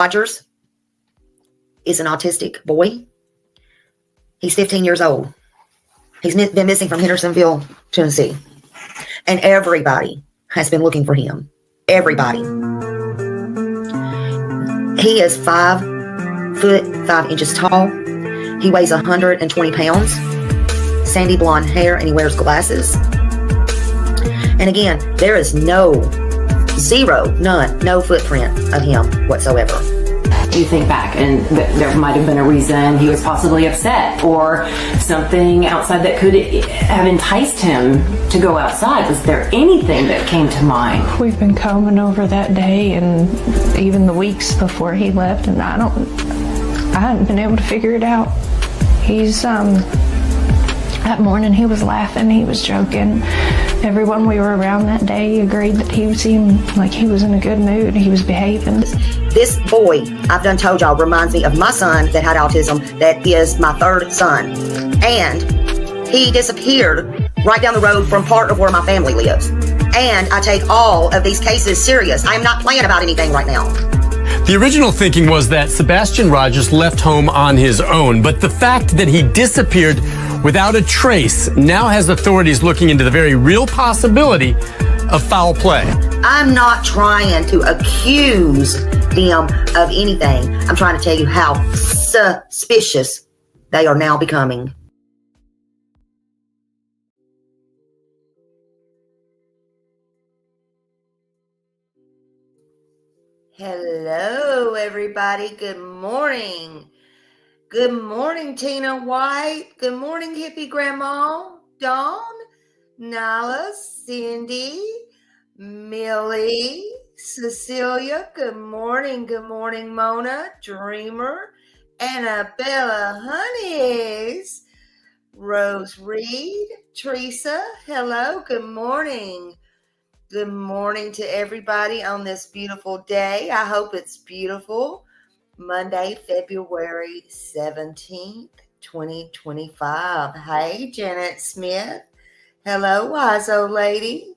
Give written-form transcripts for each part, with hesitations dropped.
Rogers is an autistic boy. He's 15 years old. He's been missing from Hendersonville, Tennessee. And everybody has been looking for him. Everybody. He is 5 foot 5 inches tall. He weighs 120 pounds. Sandy blonde hair, and he wears glasses. And again, there is no footprint of him whatsoever. You think back, and there might have been a reason he was possibly upset or something outside that could have enticed him to go outside. Was there anything that came to mind? We've been combing over that day and even the weeks before he left, and I haven't been able to figure it out. He's that morning he was laughing, he was joking. Everyone we were around that day agreed that he seemed like he was in a good mood. He was behaving. This boy, I've done told y'all, reminds me of my son that had autism, that is my third son. And he disappeared right down the road from part of where my family lives. And I take all of these cases serious. I am not playing about anything right now. The original thinking was that Sebastian Rogers left home on his own, but the fact that he disappeared without a trace now has authorities looking into the very real possibility of foul play. I'm not trying to accuse them of anything. I'm trying to tell you how suspicious they are now becoming. Hello, everybody. Good morning. Good morning, Tina White. Good morning, hippie grandma. Dawn, Nala, Cindy, Millie, Cecilia. Good morning. Good morning, Mona, Dreamer, Annabella Honeys, Rose Reed, Teresa. Hello. Good morning. Good morning to everybody on this beautiful day. I hope it's beautiful. Monday, February 17th, 2025. Hey, Janet Smith. Hello, wise old lady.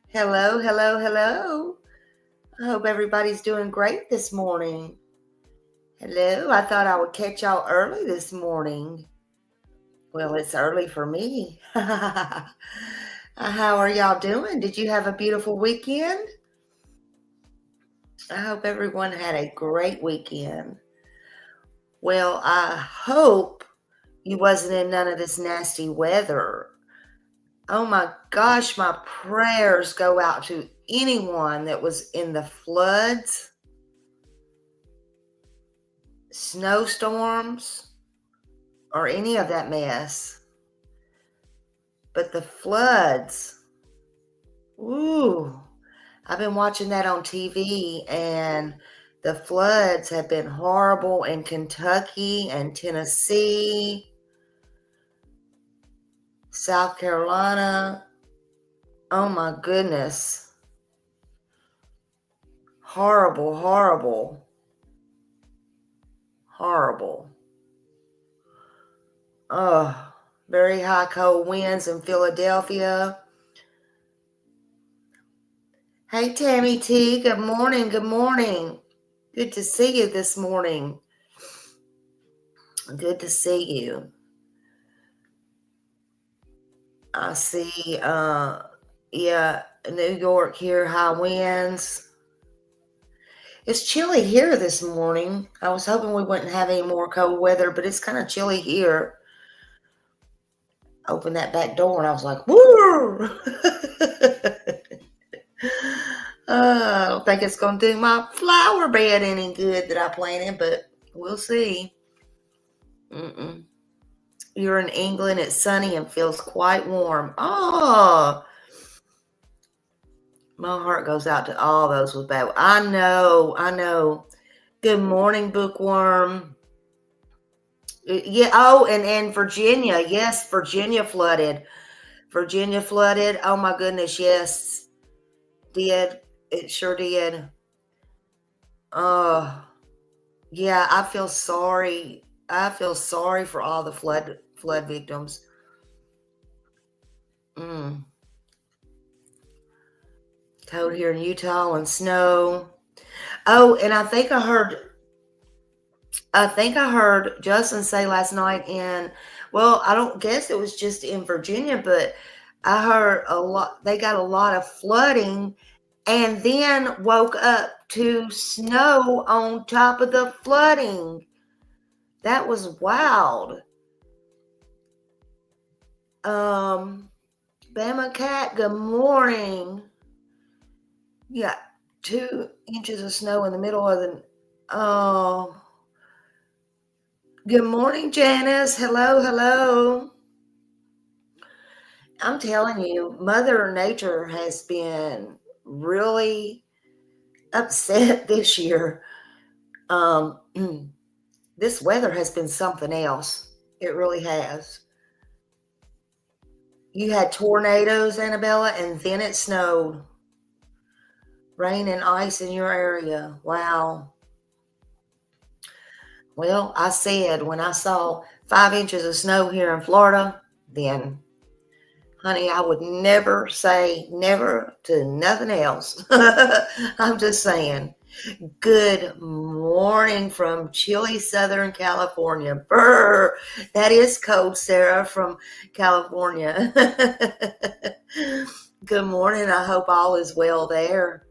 Hello, hello, hello. I hope everybody's doing great this morning. Hello, I thought I would catch y'all early this morning. Well, it's early for me. How are y'all doing? Did you have a beautiful weekend? I hope everyone had a great weekend. Well, I hope you wasn't in none of this nasty weather. Oh my gosh, my prayers go out to anyone that was in the floods, snowstorms, or any of that mess. But the floods, ooh. I've been watching that on TV, and the floods have been horrible in Kentucky and Tennessee, South Carolina. Oh my goodness. Horrible, horrible, horrible. Oh, very high cold winds in Philadelphia. Hey, Tammy T. Good morning. Good morning. Good to see you this morning. Good to see you. I see, New York here, high winds. It's chilly here this morning. I was hoping we wouldn't have any more cold weather, but it's kind of chilly here. Opened that back door and I was like, woo! I don't think it's going to do my flower bed any good that I planted, but we'll see. You're in England. It's sunny and feels quite warm. Oh, my heart goes out to all those with bad. I know. Good morning, Bookworm. Yeah. Oh, and Virginia. Yes, Virginia flooded. Oh my goodness. Yes, did. It sure did. Yeah, I feel sorry. For all the flood victims. Cold here in Utah and snow. Oh, and I think I heard Justin say last night well, I don't guess it was just in Virginia, but I heard they got a lot of flooding and then woke up to snow on top of the flooding. That was wild. Bama Cat, good morning. Yeah, 2 inches of snow in the middle of the. Oh, good morning, Janice. Hello, hello. I'm telling you, Mother Nature has been really upset this year. Um, this weather has been something else. It really has. You had tornadoes, Annabella, and then it snowed. Rain and ice in your area. Wow. Well, I said when I saw 5 inches of snow here in Florida, then, honey, I would never say never to nothing else. I'm just saying. Good morning from chilly Southern California. Brr, that is cold, Sarah from California. Good morning. I hope all is well there.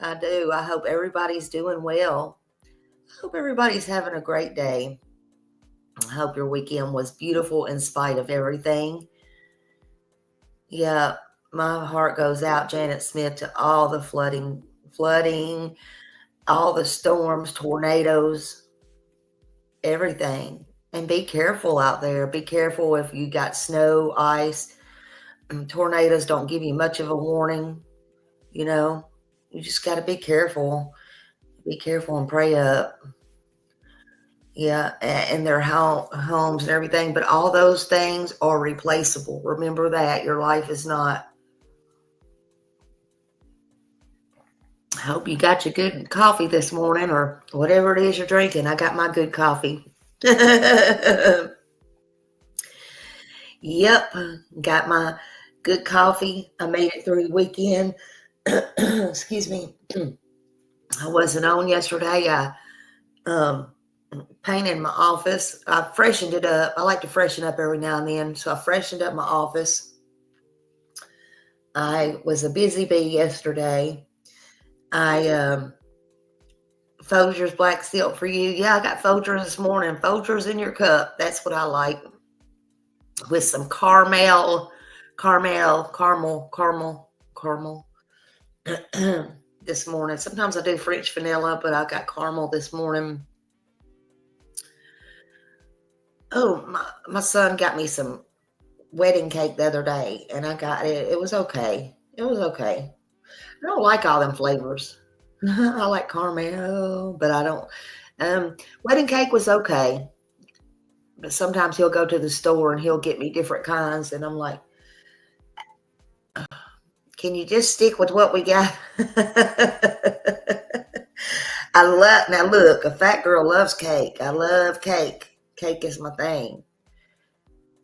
I do. I hope everybody's doing well. I hope everybody's having a great day. I hope your weekend was beautiful in spite of everything. Yeah, my heart goes out, Janet Smith, to all the flooding, all the storms, tornadoes, everything. And be careful out there. Be careful if you got snow, ice. Tornadoes don't give you much of a warning. You know, you just got to be careful. Be careful and pray up. Yeah, and their homes and everything. But all those things are replaceable. Remember that. Your life is not. I hope you got your good coffee this morning or whatever it is you're drinking. I got my good coffee. Yep, got my good coffee. I made it through the weekend. Excuse me. I wasn't on yesterday. I painted my office. I freshened it up. I like to freshen up every now and then. So I freshened up my office. I was a busy bee yesterday. Folgers black silk for you. Yeah, I got Folgers this morning. Folgers in your cup. That's what I like. With some caramel this morning. Sometimes I do French vanilla, but I got caramel this morning. Oh, my son got me some wedding cake the other day, and I got it. It was okay. It was okay. I don't like all them flavors. I like caramel, but I don't. Wedding cake was okay. But sometimes he'll go to the store and he'll get me different kinds, and I'm like, can you just stick with what we got? Now look, a fat girl loves cake. I love cake. Cake is my thing.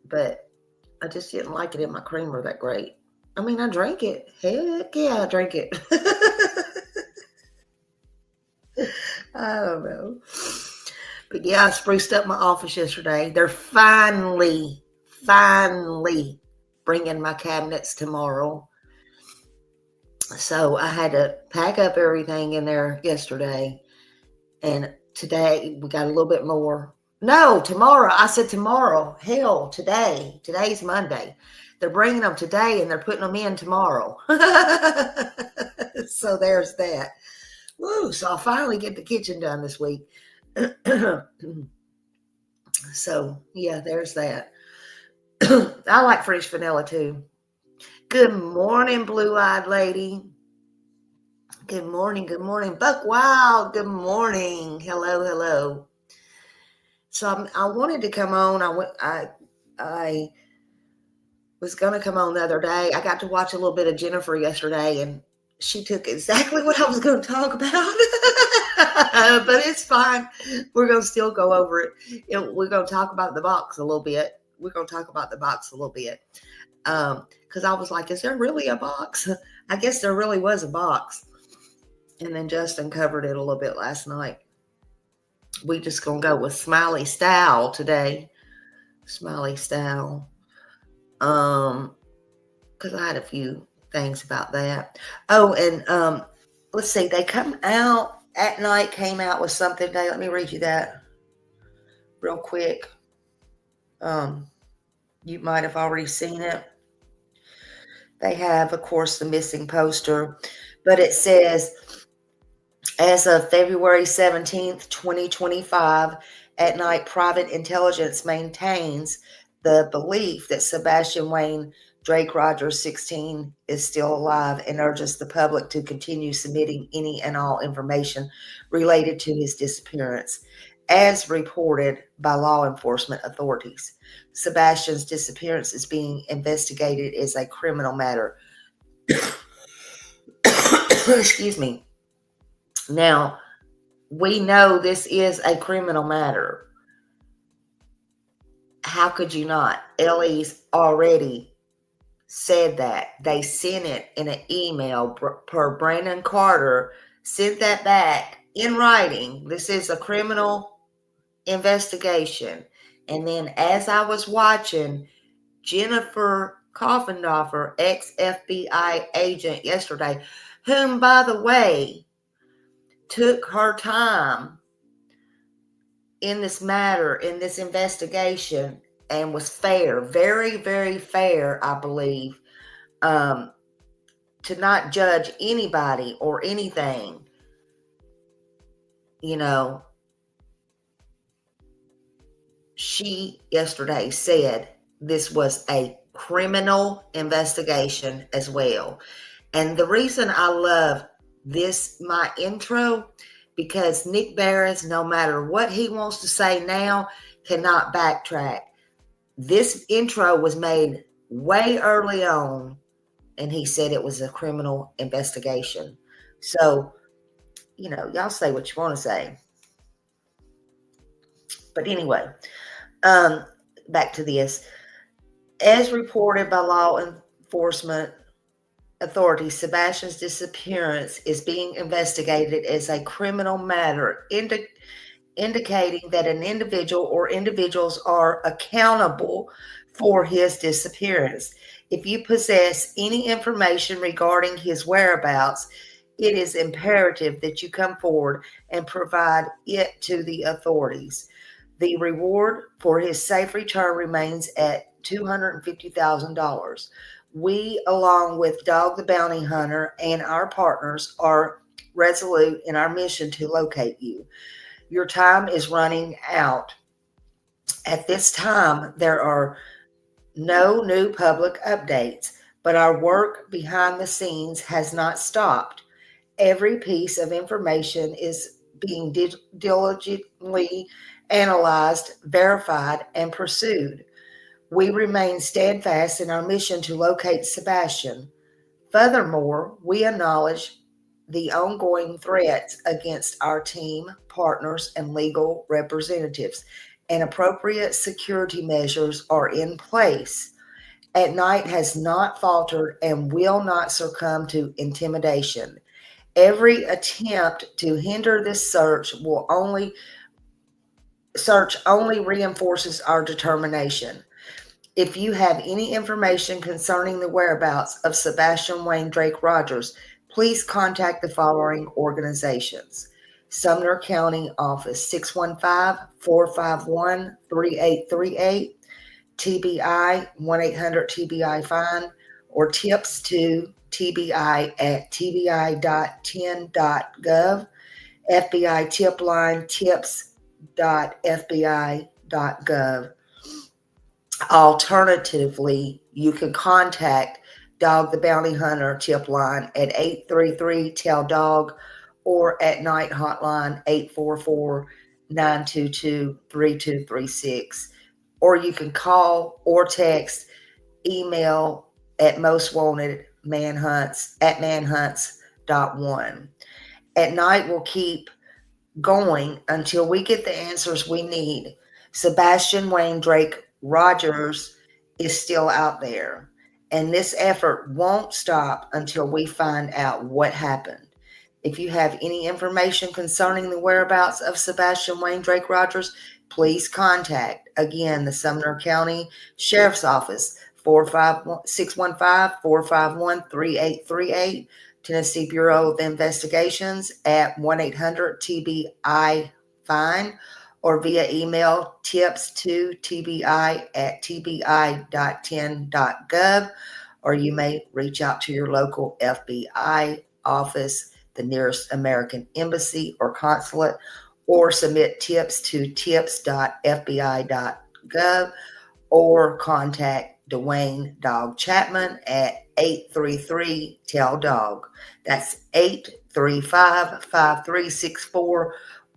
But I just didn't like it in my creamer that great. I mean, I drank it. Heck yeah, I drank it. I don't know. But yeah, I spruced up my office yesterday. They're finally bringing my cabinets tomorrow. So I had to pack up everything in there yesterday. And today we got a little bit more. No, tomorrow. I said tomorrow. Hell, today. Today's Monday. They're bringing them today and they're putting them in tomorrow. So there's that. Woo, so I'll finally get the kitchen done this week. So, yeah, there's that. I like French vanilla too. Good morning, blue-eyed lady. Good morning, Buck Wild. Good morning. Hello. So I wanted to come on. I was going to come on the other day. I got to watch a little bit of Jennifer yesterday, and she took exactly what I was going to talk about. But it's fine. We're going to still go over it. We're going to talk about the box a little bit. Because I was like, is there really a box? I guess there really was a box. And then Justin covered it a little bit last night. We just gonna go with Smiley Style today. Smiley Style. Because I had a few things about that. Oh, and let's see, they come out at night, came out with something today. Let me read you that real quick. You might have already seen it. They have, of course, the missing poster, but it says, as of February 17th, 2025, at night, private intelligence maintains the belief that Sebastian Wayne Drake Rogers, 16, is still alive and urges the public to continue submitting any and all information related to his disappearance, as reported by law enforcement authorities. Sebastian's disappearance is being investigated as a criminal matter. Excuse me. Now, we know this is a criminal matter. How could you not? Ellie's already said that. They sent it in an email per Brandon Carter, sent that back in writing. This is a criminal investigation. And then as I was watching, Jennifer Coffendorfer, ex-FBI agent yesterday, whom, by the way, took her time in this matter, in this investigation, and was fair, very, very fair, I believe, to not judge anybody or anything. You know, she yesterday said this was a criminal investigation as well. And the reason I love this, my intro, because Nick Barris, no matter what he wants to say now, cannot backtrack. This intro was made way early on, and he said it was a criminal investigation. So, you know, y'all say what you want to say. But anyway, back to this. As reported by law enforcement authorities, Sebastian's disappearance is being investigated as a criminal matter, indicating that an individual or individuals are accountable for his disappearance. If you possess any information regarding his whereabouts, it is imperative that you come forward and provide it to the authorities. The reward for his safe return remains at $250,000. We, along with Dog the Bounty Hunter and our partners, are resolute in our mission to locate you. Your time is running out. At this time, there are no new public updates, but our work behind the scenes has not stopped. Every piece of information is being diligently analyzed, verified, and pursued. We remain steadfast in our mission to locate Sebastian. Furthermore, we acknowledge the ongoing threats against our team, partners, and legal representatives, and appropriate security measures are in place. At Night has not faltered and will not succumb to intimidation. Every attempt to hinder this search only reinforces our determination. If you have any information concerning the whereabouts of Sebastian Wayne Drake Rogers, please contact the following organizations: Sumner County Office, 615-451-3838, TBI, 1-800-TBI-FIND, or tips to TBI at tbi.10.gov, FBI tip line tips.fbi.gov. Alternatively, you can contact Dog the Bounty Hunter tip line at 833-TELL-DOG or at Night Hotline 844-922-3236. Or you can call or text, email at manhunts@manhunts.one. At Night, we'll keep going until we get the answers we need. Sebastian Wayne Drake Rogers is still out there, and this effort won't stop until we find out what happened. If you have any information concerning the whereabouts of Sebastian Wayne Drake Rogers, please contact, again, the Sumner County Sheriff's Office, 615-451-3838, Tennessee Bureau of Investigations at 1-800-TBI-FINE, or via email tips2tbi@tbi.10.gov, or you may reach out to your local FBI office, the nearest American embassy or consulate, or submit tips to tips.fbi.gov, or contact Dwayne Dog Chapman at 833-TELL-DOG. That's 835-5364,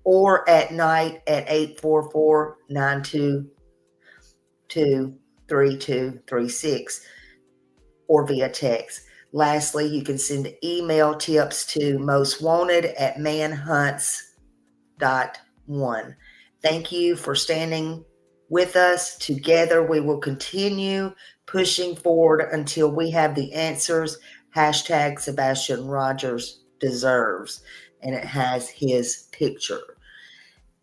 or at night at 844-922-3236, or via text. Lastly, you can send email tips to mostwanted@manhunts.one. Thank you for standing with us. Together, we will continue pushing forward until we have the answers. Hashtag Sebastian Rogers deserves, and it has his picture.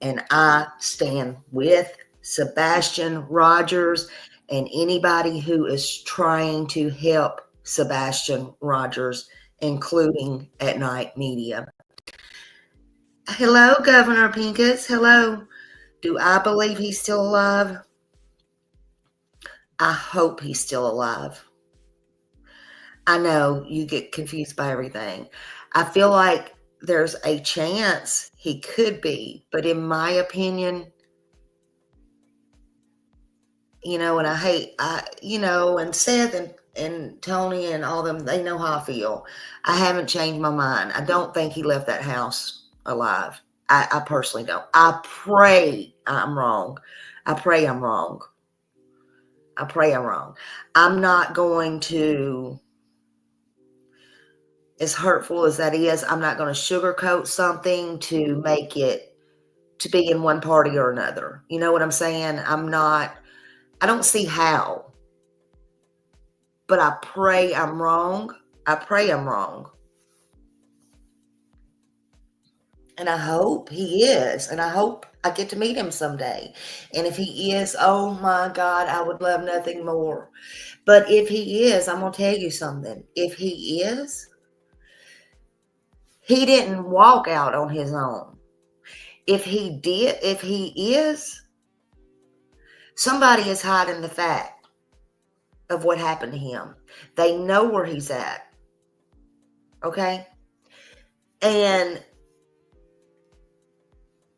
And I stand with Sebastian Rogers and anybody who is trying to help Sebastian Rogers, including At Night Media. Hello, Governor Pincus. Hello. Do I believe he's still alive? I hope he's still alive. I know you get confused by everything. I feel like there's a chance he could be, but in my opinion, and and Seth and Tony and all them, they know how I feel. I haven't changed my mind. I don't think he left that house alive. I personally don't. I pray I'm wrong. I pray I'm wrong. I'm not going to, as hurtful as that is, I'm not going to sugarcoat something to make it to be in one party or another. You know what I'm saying? I don't see how, but I pray I'm wrong. And I hope he is. And I hope I get to meet him someday. And if he is, oh my God, I would love nothing more. But if he is, I'm going to tell you something. If he is, he didn't walk out on his own. If he is, somebody is hiding the fact of what happened to him. They know where he's at. Okay? And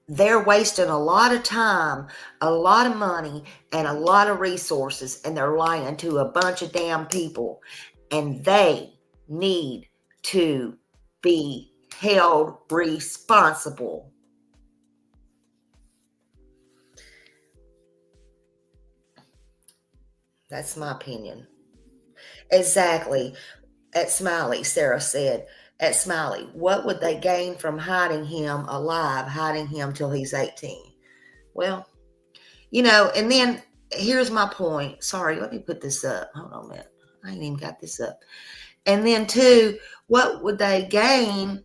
they're wasting a lot of time, a lot of money, and a lot of resources, and they're lying to a bunch of damn people. And they need to be held responsible. That's my opinion. Exactly. At Smiley, Sarah said, at Smiley, what would they gain from hiding him alive, hiding him till he's 18? Well, and then here's my point. Sorry, let me put this up. Hold on a minute. I ain't even got this up. And then two, what would they gain?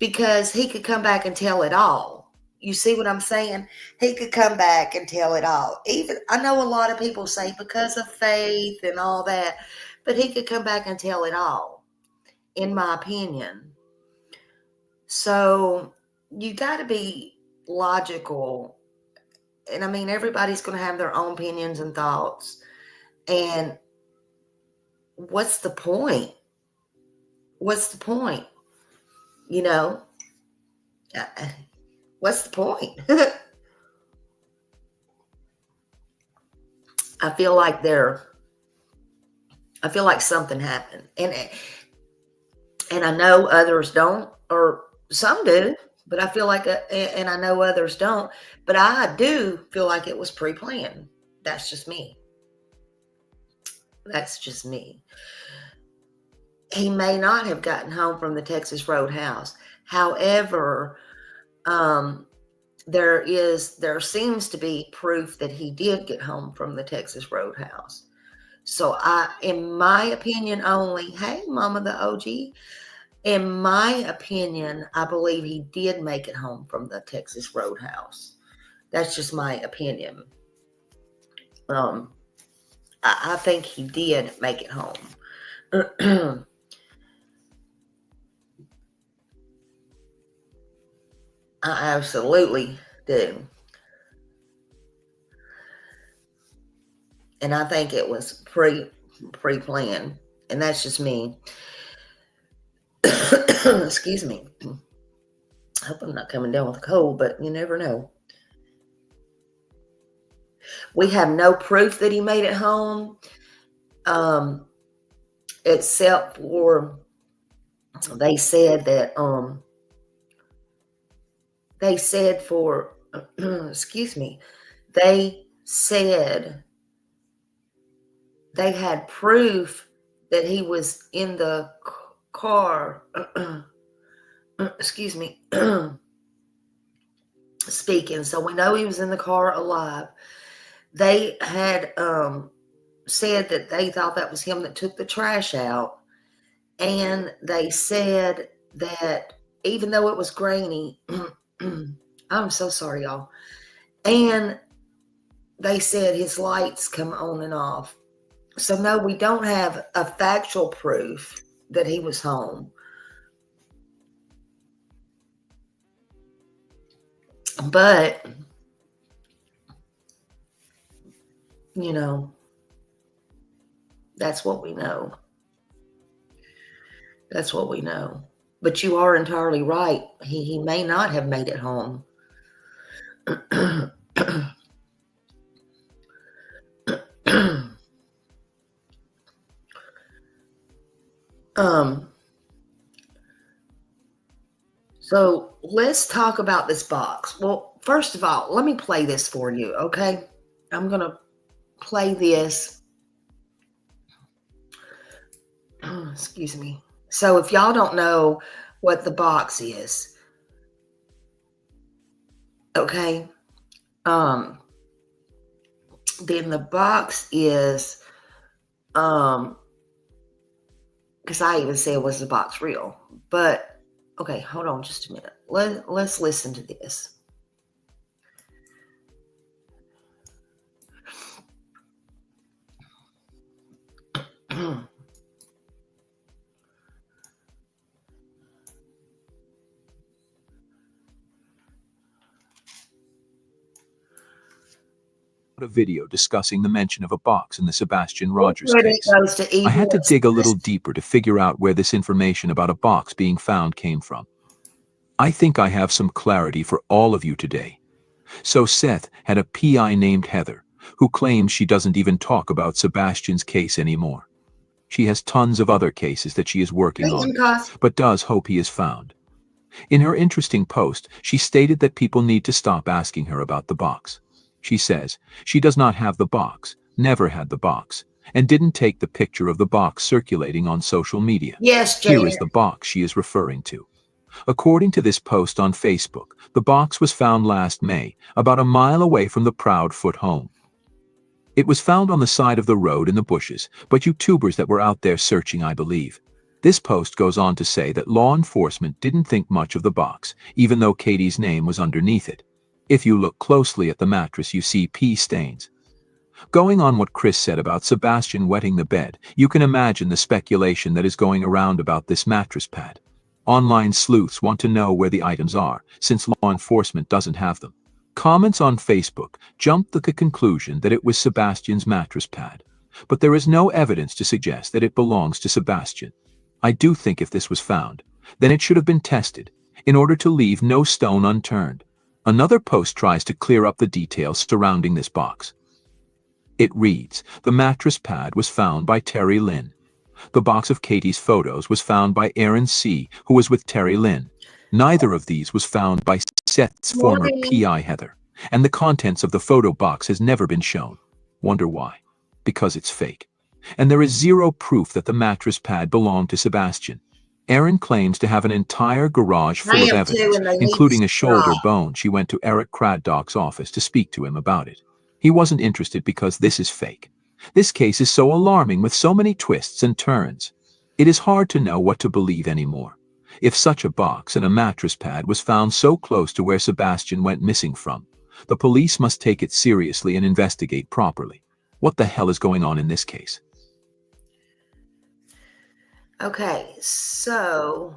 Because he could come back and tell it all. You see what I'm saying? He could come back and tell it all. Even I know a lot of people say because of faith and all that, but he could come back and tell it all, in my opinion. So you got to be logical. And I mean, everybody's going to have their own opinions and thoughts. And what's the point? What's the point? What's the point? I feel like something happened. And I know others don't, or some do, but I feel like, and I know others don't, but I do feel like it was pre-planned. That's just me. He may not have gotten home from the Texas Roadhouse. However, there seems to be proof that he did get home from the Texas Roadhouse. So in my opinion only, hey, Mama the OG, In my opinion, I believe he did make it home from the Texas Roadhouse. That's just my opinion. I think he did make it home. I absolutely do. And I think it was pre-planned. And that's just me. Excuse me. I hope I'm not coming down with a cold, but you never know. We have no proof that he made it home, except for they said excuse me, they said they had proof that he was in the car, excuse me, speaking. So we know he was in the car alive. They had said that they thought that was him that took the trash out. And they said that even though it was grainy, I'm so sorry, y'all. And they said his lights come on and off. So no, we don't have a factual proof that he was home. But, you know, that's what we know. That's what we know. But you are entirely right. He may not have made it home. So let's talk about this box. Well, first of all, let me play this for you, okay? I'm going to play this. Excuse me. So if y'all don't know what the box is, okay, then the box is, because I even said, was the box real? But okay, hold on just a minute. Let's listen to this. A video discussing the mention of a box in the Sebastian Rogers Where it case. goes to I had to EBS. dig a little deeper to figure out where this information about a box being found came from. I think I have some clarity for all of you today. So Seth had a PI named Heather, who claims she doesn't even talk about Sebastian's case anymore. She has tons of other cases that she is working on, but does hope he is found. In her interesting post, she stated that people need to stop asking her about the box. She says she does not have the box, never had the box, and didn't take the picture of the box circulating on social media. Yes, Here Janet. is the box she is referring to. According to this post on Facebook, the box was found last May, about a mile away from the Proudfoot home. It was found on the side of the road in the bushes, but YouTubers that were out there searching, I believe. This post goes on to say that law enforcement didn't think much of the box, even though Katie's name was underneath it. If you look closely at the mattress, you see pee stains. Going on what Chris said about Sebastian wetting the bed, you can imagine the speculation that is going around about this mattress pad. Online sleuths want to know where the items are, since law enforcement doesn't have them. Comments on Facebook jumped to the conclusion that it was Sebastian's mattress pad, but there is no evidence to suggest that it belongs to Sebastian. I do think if this was found, then it should have been tested, in order to leave no stone unturned. Another post tries to clear up the details surrounding this box. It reads, the mattress pad was found by Terry Lynn. The box of Katie's photos was found by Aaron C., who was with Terry Lynn. Neither of these was found by Seth's former PI Heather, and the contents of the photo box has never been shown. Wonder why? Because it's fake. And there is zero proof that the mattress pad belonged to Sebastian. Aaron claims to have an entire garage full of evidence, including a shoulder bone. She went to Eric Craddock's office to speak to him about it. He wasn't interested because this is fake. This case is so alarming with so many twists and turns. It is hard to know what to believe anymore. If such a box and a mattress pad was found so close to where Sebastian went missing from, the police must take it seriously and investigate properly. What the hell is going on in this case? Okay, so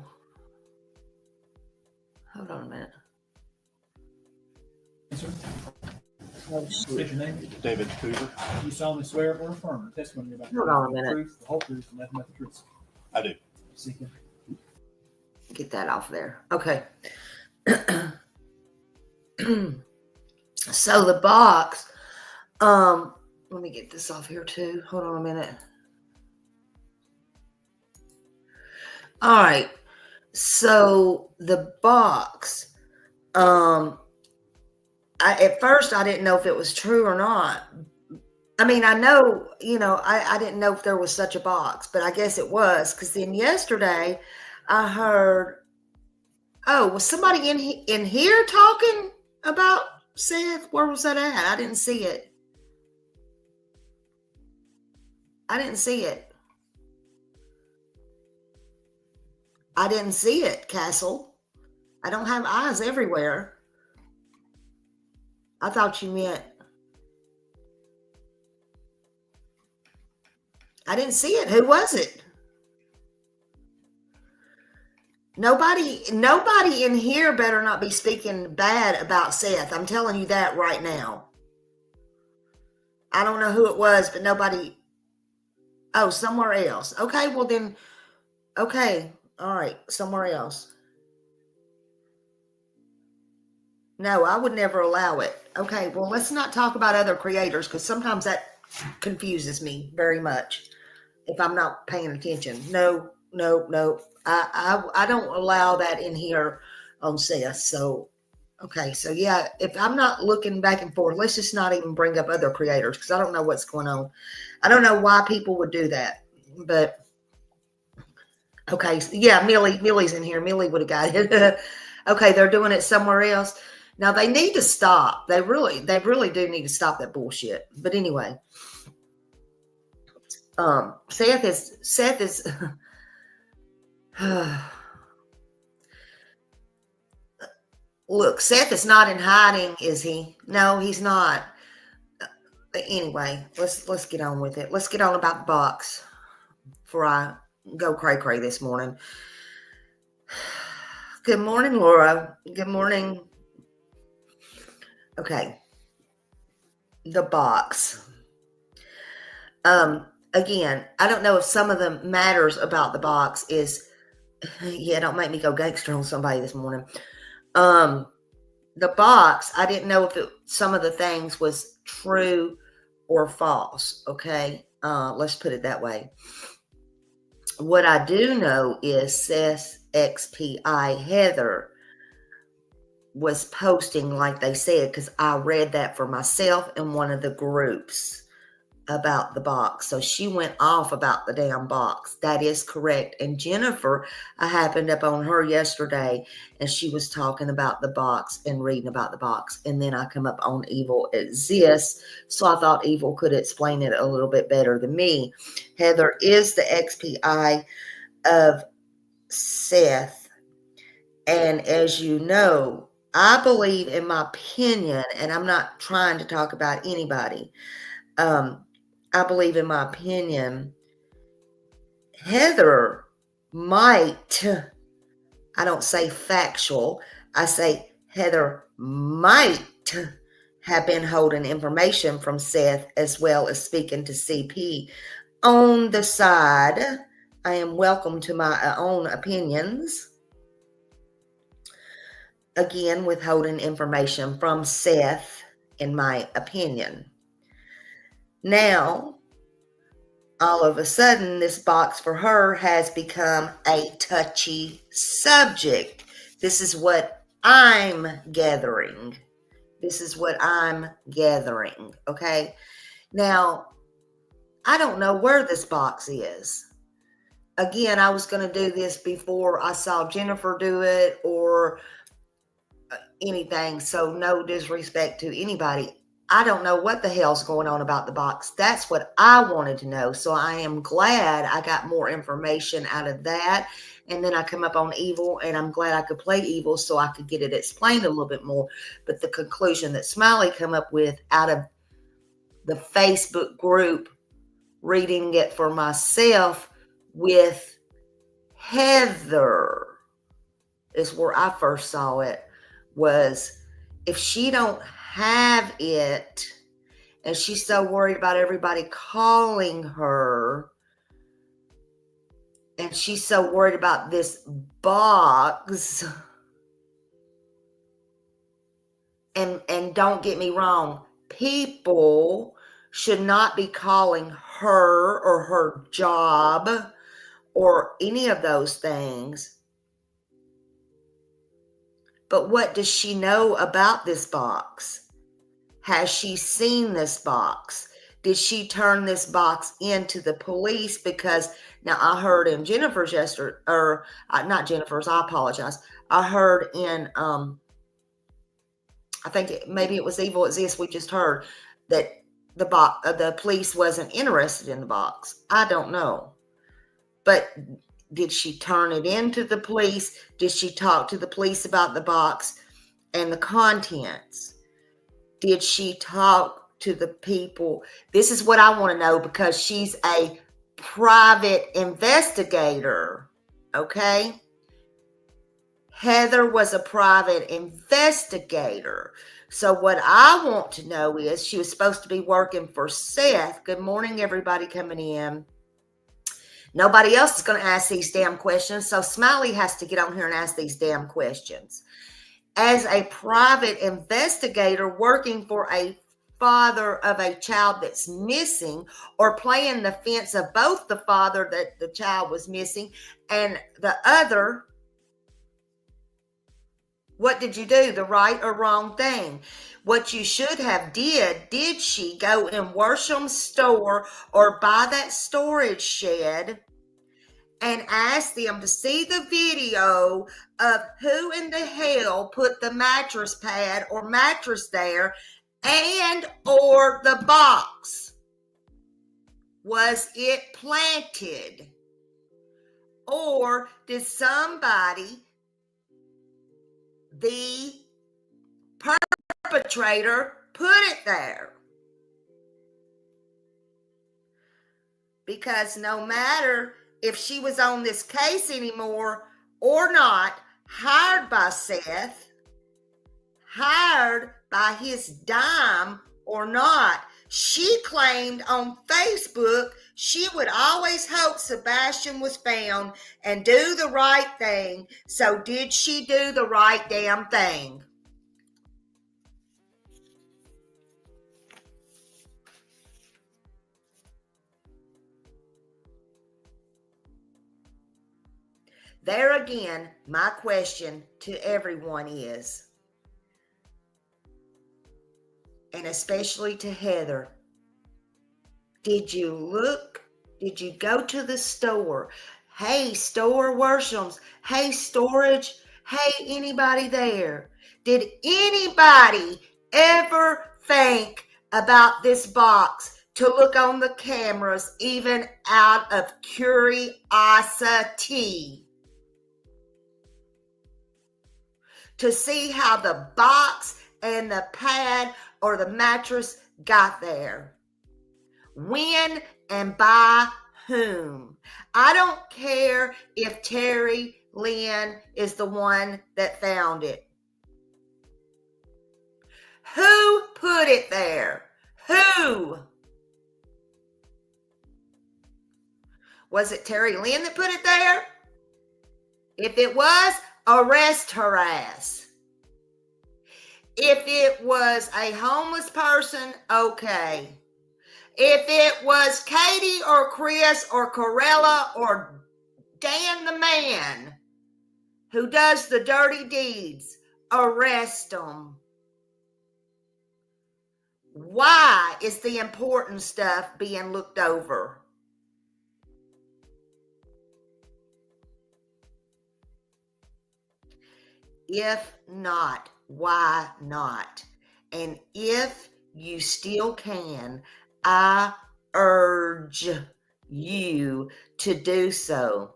hold on a minute. Yes, sir. Oh, State your name. David Hoover. You solemnly swear or affirm the testimony you're about to Hold on a give minute. the truth, the whole truth, and nothing but the truth. I do. Seek it. Get that off there. Okay. So the box, let me get this off here too. Hold on a minute. All right. So the box, at first I didn't know if it was true or not. I mean, I know, I didn't know if there was such a box, but I guess it was, because then yesterday I heard, oh, was somebody in here talking about Seth? Where was that at? I didn't see it. I didn't see it. I didn't see it, Castle. I don't have eyes everywhere. I thought you meant. I didn't see it. Who was it? Nobody in here better not be speaking bad about Seth. I'm telling you that right now. I don't know who it was, but nobody. Oh, somewhere else. Okay, well then. Okay, all right, somewhere else. No, I would never allow it. Okay, well, let's not talk about other creators, because sometimes that confuses me very much if I'm not paying attention. No. I don't allow that in here on Seth. So, okay. So yeah, if I'm not looking back and forth, let's just not even bring up other creators, because I don't know what's going on. I don't know why people would do that, but okay. So yeah, Millie's in here. Millie would have got it. Okay. They're doing it somewhere else. Now they need to stop. They really do need to stop that bullshit. But anyway, Seth is look, Seth is not in hiding, is he? No, he's not. But anyway, let's get on with it. Let's get on about the box before I go cray this morning. Good morning, Laura. Good morning. Okay. The box. Again, I don't know if some of the matters about the box is, yeah, don't make me go gangster on somebody this morning. The box, I didn't know if some of the things was true or false. Okay. Let's put it that way. What I do know is Seth's XPI Heather was posting, like they said, because I read that for myself in one of the groups about the box. So she went off about the damn box. That is correct. And Jennifer, I happened up on her yesterday, and she was talking about the box and reading about the box. And then I come up on Evil Exists. So I thought Evil could explain it a little bit better than me. Heather is the XPI of Seth. And as you know, I believe, in my opinion, and I'm not trying to talk about anybody, I believe, in my opinion, Heather might, I don't say factual, I say Heather might have been holding information from Seth, as well as speaking to CP on the side. I am welcome to my own opinions. Again, withholding information from Seth, in my opinion. Now, all of a sudden, this box for her has become a touchy subject. This is what I'm gathering. Okay? Now, I don't know where this box is. Again, I was going to do this before I saw Jennifer do it or anything. So no disrespect to anybody. I don't know what the hell's going on about the box. That's what I wanted to know. So I am glad I got more information out of that. And then I come up on evil, and I'm glad I could play evil so I could get it explained a little bit more. But the conclusion that Smiley come up with out of the Facebook group, reading it for myself with Heather, is where I first saw it, was if she don't have it and she's so worried about everybody calling her, and she's so worried about this box, and don't get me wrong, people should not be calling her or her job or any of those things. But what does she know about this box? Has she seen this box? Did she turn this box into the police? Because now I heard in Jennifer's yesterday, or not Jennifer's, I apologize. I heard in, I think maybe it was Evil Exists, we just heard that the police wasn't interested in the box. I don't know. But did she turn it into the police? Did she talk to the police about the box and the contents? Did she talk to the people? This is what I want to know, because she's a private investigator, okay? Heather was a private investigator. So what I want to know is, she was supposed to be working for Seth. Good morning, everybody coming in. Nobody else is going to ask these damn questions, so Smiley has to get on here and ask these damn questions. As a private investigator working for a father of a child that's missing, or playing the fence of both the father that the child was missing and the other, what did you do? The right or wrong thing? What you should have did she go in Worsham's store or buy that storage shed and ask them to see the video of who in the hell put the mattress pad or mattress there, and or the box? Was it planted? Or did somebody, the perpetrator, put it there? Because no matter if she was on this case anymore or not, hired by Seth, hired by his dime or not, she claimed on Facebook she would always hope Sebastian was found and do the right thing. So did she do the right damn thing? There again, my question to everyone is, and especially to Heather, did you look? Did you go to the store? Hey, store Worshams. Hey, storage. Hey, anybody there? Did anybody ever think about this box to look on the cameras, even out of curiosity? To see how the box and the pad or the mattress got there. When and by whom? I don't care if Terry Lynn is the one that found it. Who put it there? Who? Was it Terry Lynn that put it there? If it was, arrest her ass. If it was a homeless person, okay. If it was Katie or Chris or Corella or Dan the man who does the dirty deeds, arrest them. Why is the important stuff being looked over? If not, why not? And if you still can. I urge you to do so.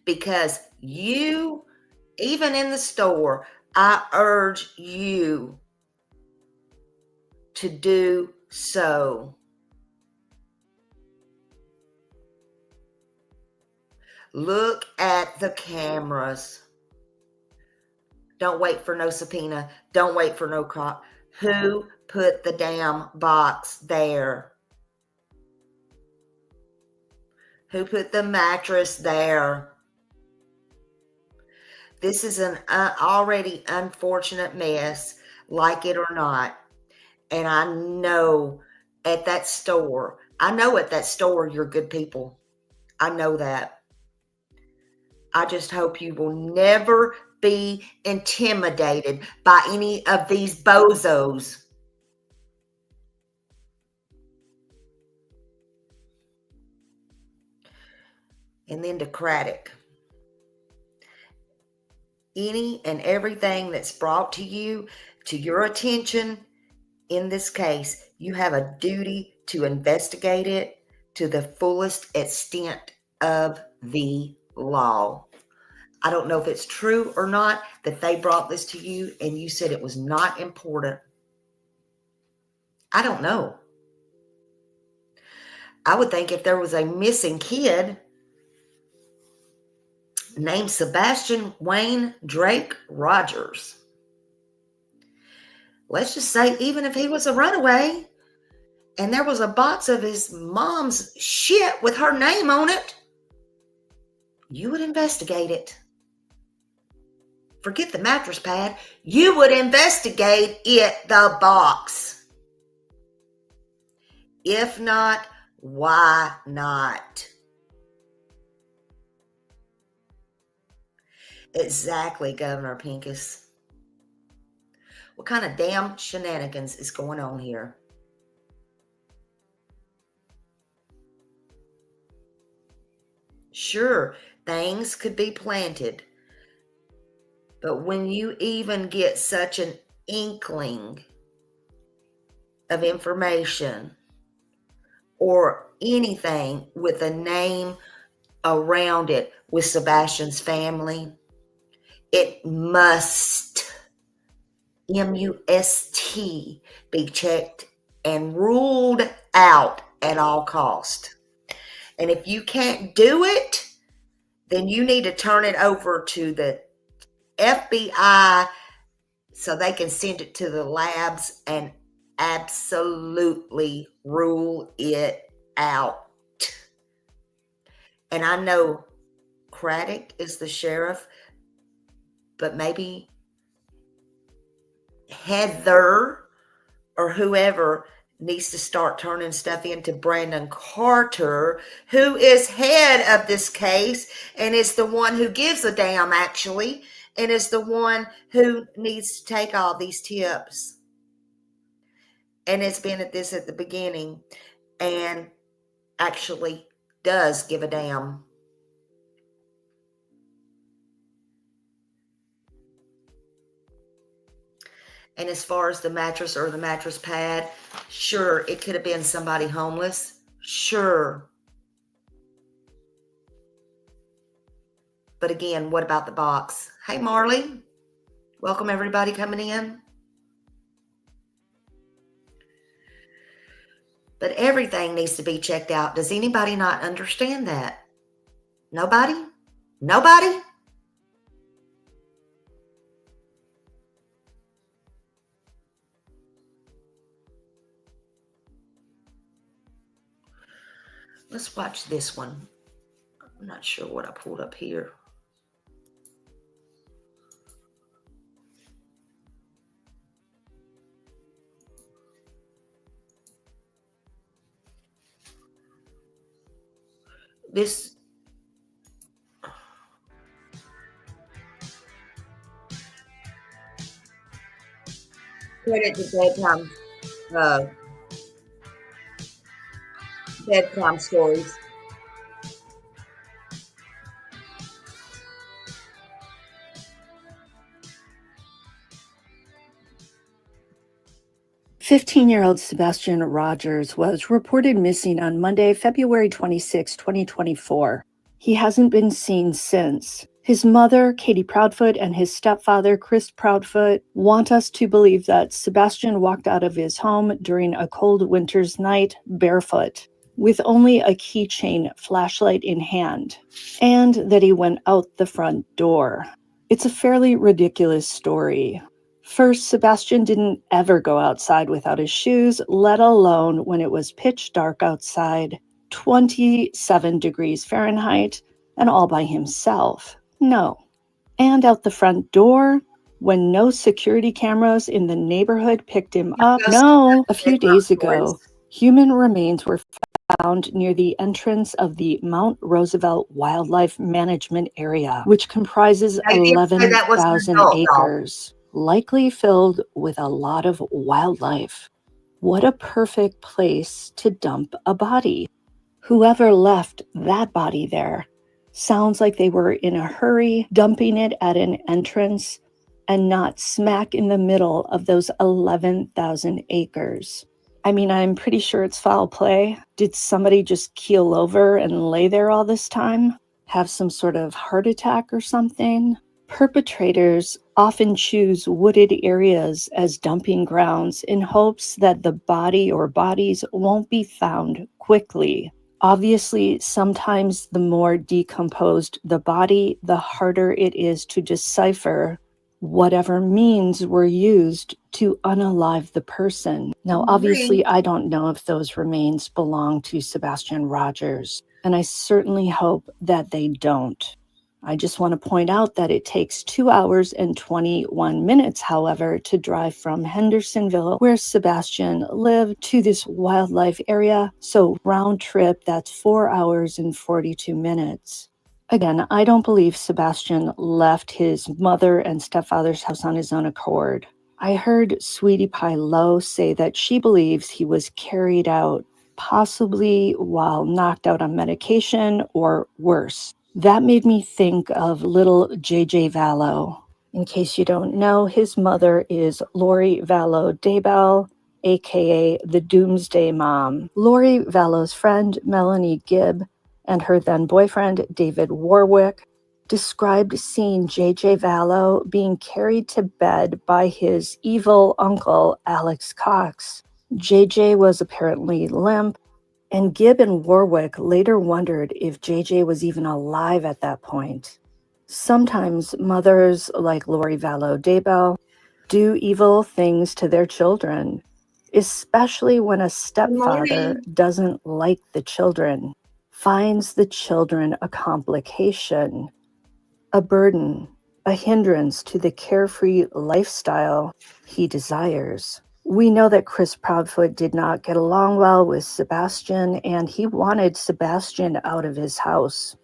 Because you, even in the store, I urge you to do so. Look at the cameras. Don't wait for no subpoena. Don't wait for no cop. Who put the damn box there? Who put the mattress there? This is an already unfortunate mess, like it or not. And I know at that store you're good people. I know that. I just hope you will never be intimidated by any of these bozos. And then to Craddock. Any and everything that's brought to you, to your attention in this case, you have a duty to investigate it to the fullest extent of the law. I don't know if it's true or not that they brought this to you and you said it was not important. I don't know. I would think if there was a missing kid named Sebastian Wayne Drake Rogers, let's just say even if he was a runaway and there was a box of his mom's shit with her name on it, you would investigate it. Forget the mattress pad. You would investigate it, the box. If not, why not? Exactly, Governor Pincus. What kind of damn shenanigans is going on here? Sure, things could be planted. But when you even get such an inkling of information or anything with a name around it with Sebastian's family, it must, M-U-S-T, be checked and ruled out at all cost. And if you can't do it, then you need to turn it over to the FBI so they can send it to the labs and absolutely rule it out. And I know Craddock is the sheriff, but maybe Heather or whoever needs to start turning stuff into Brandon Carter, who is head of this case and is the one who gives a damn, actually, and is the one who needs to take all these tips. And it's been at this at the beginning and actually does give a damn. And as far as the mattress or the mattress pad, sure, it could have been somebody homeless. Sure. But again, what about the box? Hey, Marley. Welcome, everybody coming in. But everything needs to be checked out. Does anybody not understand that? Nobody? Nobody? Let's watch this one. I'm not sure what I pulled up here. This credit to bedtime stories. 15-year-old Sebastian Rogers was reported missing on Monday, February 26, 2024. He hasn't been seen since. His mother, Katie Proudfoot, and his stepfather, Chris Proudfoot, want us to believe that Sebastian walked out of his home during a cold winter's night barefoot, with only a keychain flashlight in hand, and that he went out the front door. It's a fairly ridiculous story. First, Sebastian didn't ever go outside without his shoes, let alone when it was pitch dark outside, 27 degrees Fahrenheit, and all by himself. No. And out the front door, when no security cameras in the neighborhood picked him up. No. A few days ago, human remains were found near the entrance of the Mount Roosevelt Wildlife Management Area, which comprises 11,000 acres, likely filled with a lot of wildlife. What a perfect place to dump a body. Whoever left that body there sounds like they were in a hurry, dumping it at an entrance and not smack in the middle of those 11,000 acres. I mean, I'm pretty sure it's foul play. Did somebody just keel over and lay there all this time? Have some sort of heart attack or something? Perpetrators often choose wooded areas as dumping grounds in hopes that the body or bodies won't be found quickly. Obviously, sometimes the more decomposed the body, the harder it is to decipher whatever means were used to unalive the person. Now, obviously, I don't know if those remains belong to Sebastian Rogers, and I certainly hope that they don't. I just want to point out that it takes 2 hours and 21 minutes, however, to drive from Hendersonville, where Sebastian lived, to this wildlife area. So round trip, that's 4 hours and 42 minutes. Again, I don't believe Sebastian left his mother and stepfather's house on his own accord. I heard Sweetie Pie Lowe say that she believes he was carried out, possibly while knocked out on medication or worse. That made me think of little JJ Vallow. In case you don't know, his mother is Lori Vallow Daybell, aka the Doomsday Mom. Lori Vallow's friend, Melanie Gibb, and her then boyfriend, David Warwick, described seeing JJ Vallow being carried to bed by his evil uncle, Alex Cox. JJ was apparently limp, and Gibb and Warwick later wondered if JJ was even alive at that point. Sometimes mothers like Lori Vallow Daybell do evil things to their children, especially when a stepfather doesn't like the children, finds the children a complication, a burden, a hindrance to the carefree lifestyle he desires. We know that Chris Proudfoot did not get along well with Sebastian, and he wanted Sebastian out of his house.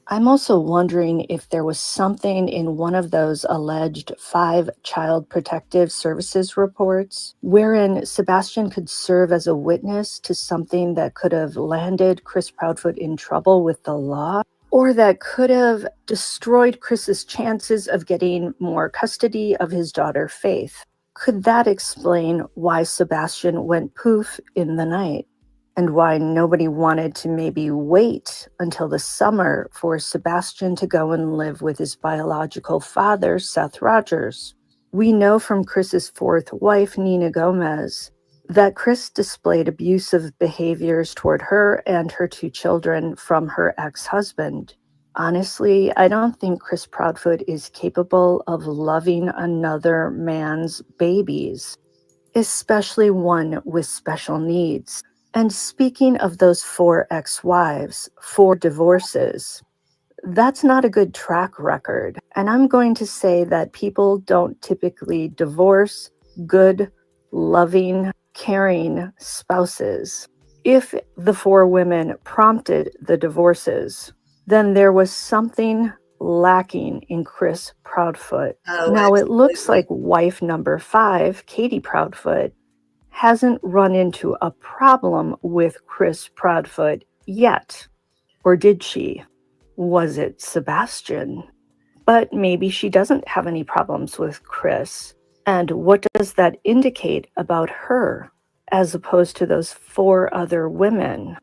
I'm also wondering if there was something in one of those alleged 5 Child Protective Services reports wherein Sebastian could serve as a witness to something that could have landed Chris Proudfoot in trouble with the law, or that could have destroyed Chris's chances of getting more custody of his daughter, Faith. Could that explain why Sebastian went poof in the night? And why nobody wanted to maybe wait until the summer for Sebastian to go and live with his biological father, Seth Rogers? We know from Chris's 4th wife, Nina Gomez, that Chris displayed abusive behaviors toward her and her 2 children from her ex-husband. Honestly, I don't think Chris Proudfoot is capable of loving another man's babies, especially one with special needs. And speaking of those 4 ex-wives, 4 divorces, that's not a good track record. And I'm going to say that people don't typically divorce good, loving, caring spouses. If the 4 women prompted the divorces, then there was something lacking in Chris Proudfoot. Now, it looks like wife number 5, Katie Proudfoot, hasn't run into a problem with Chris Proudfoot yet. Or did she? Was it Sebastian? But maybe she doesn't have any problems with Chris. And what does that indicate about her as opposed to those 4 other women?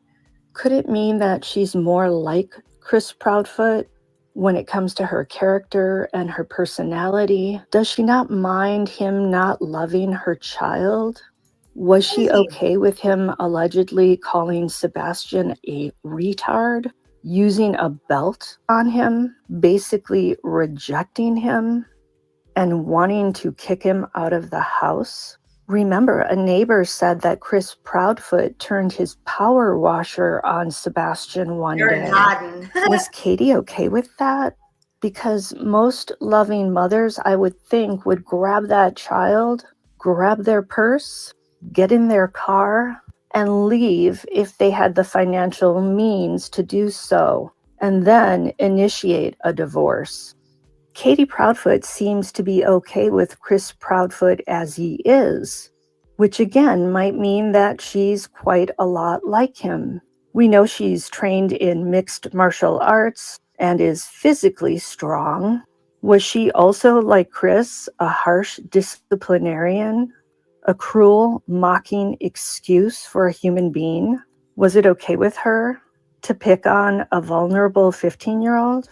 Could it mean that she's more like Chris Proudfoot when it comes to her character and her personality? Does she not mind him not loving her child? Was she okay with him allegedly calling Sebastian a retard, using a belt on him, basically rejecting him, and wanting to kick him out of the house? Remember, a neighbor said that Chris Proudfoot turned his power washer on Sebastian one They're day. hiding. Was Katie okay with that? Because most loving mothers, I would think, would grab that child, grab their purse, get in their car, and leave if they had the financial means to do so, and then initiate a divorce. Katie Proudfoot seems to be okay with Chris Proudfoot as he is, which again might mean that she's quite a lot like him. We know she's trained in mixed martial arts and is physically strong. Was she also, like Chris, a harsh disciplinarian, a cruel, mocking excuse for a human being? Was it okay with her to pick on a vulnerable 15-year-old?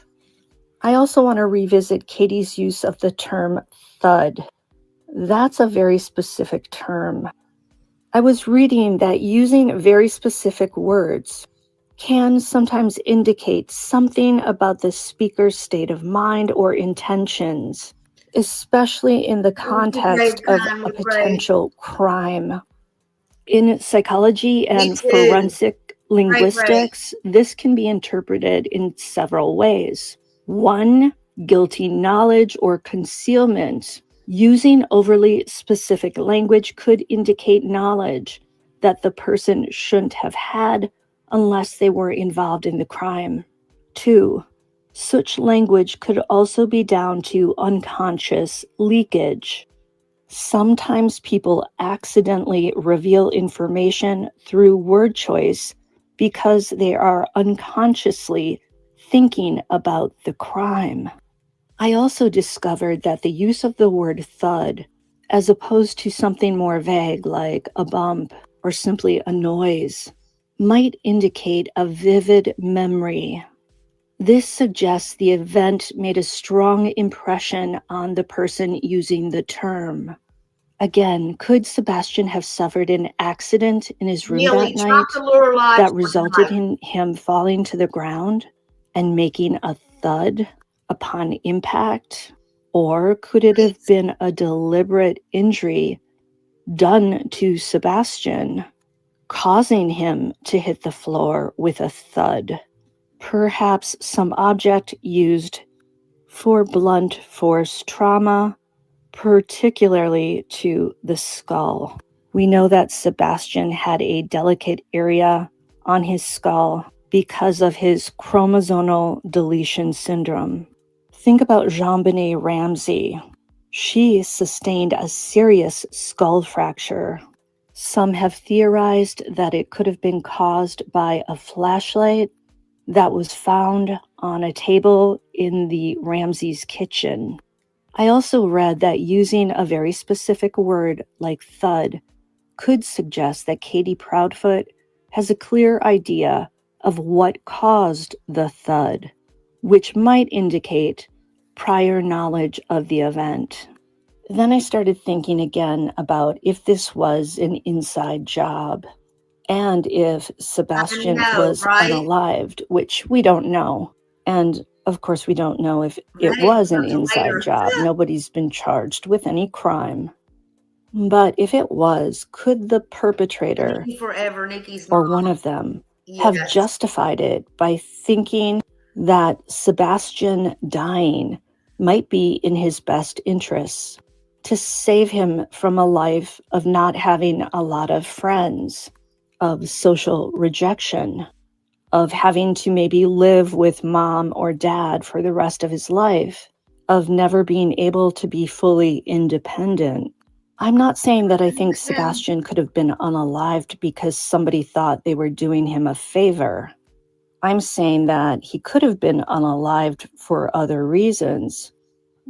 I also want to revisit Katie's use of the term thud. That's a very specific term. I was reading that using very specific words can sometimes indicate something about the speaker's state of mind or intentions, especially in the context of a potential crime. In psychology and forensic linguistics, this can be interpreted in several ways. 1, guilty knowledge or concealment. Using overly specific language could indicate knowledge that the person shouldn't have had unless they were involved in the crime. 2, such language could also be down to unconscious leakage. Sometimes people accidentally reveal information through word choice because they are unconsciously thinking about the crime. I also discovered that the use of the word thud, as opposed to something more vague like a bump or simply a noise, might indicate a vivid memory. This suggests the event made a strong impression on the person using the term. Again, could Sebastian have suffered an accident in his room that night that resulted in him falling to the ground and making a thud upon impact? Or could it have been a deliberate injury done to Sebastian, causing him to hit the floor with a thud? Perhaps some object used for blunt force trauma, particularly to the skull. We know that Sebastian had a delicate area on his skull because of his chromosomal deletion syndrome. Think about JonBenet Ramsey. She sustained a serious skull fracture. Some have theorized that it could have been caused by a flashlight that was found on a table in the Ramsey's kitchen. I also read that using a very specific word like thud could suggest that Katie Proudfoot has a clear idea of what caused the thud, which might indicate prior knowledge of the event. Then I started thinking again about if this was an inside job and if Sebastian was unalived, which we don't know. And of course, we don't know if it was an inside job. Nobody's been charged with any crime. But if it was, could the perpetrator or one of them have justified it by thinking that Sebastian dying might be in his best interests to save him from a life of not having a lot of friends, of social rejection, of having to maybe live with mom or dad for the rest of his life, of never being able to be fully independent? I'm not saying that I think Sebastian could have been unalived because somebody thought they were doing him a favor. I'm saying that he could have been unalived for other reasons,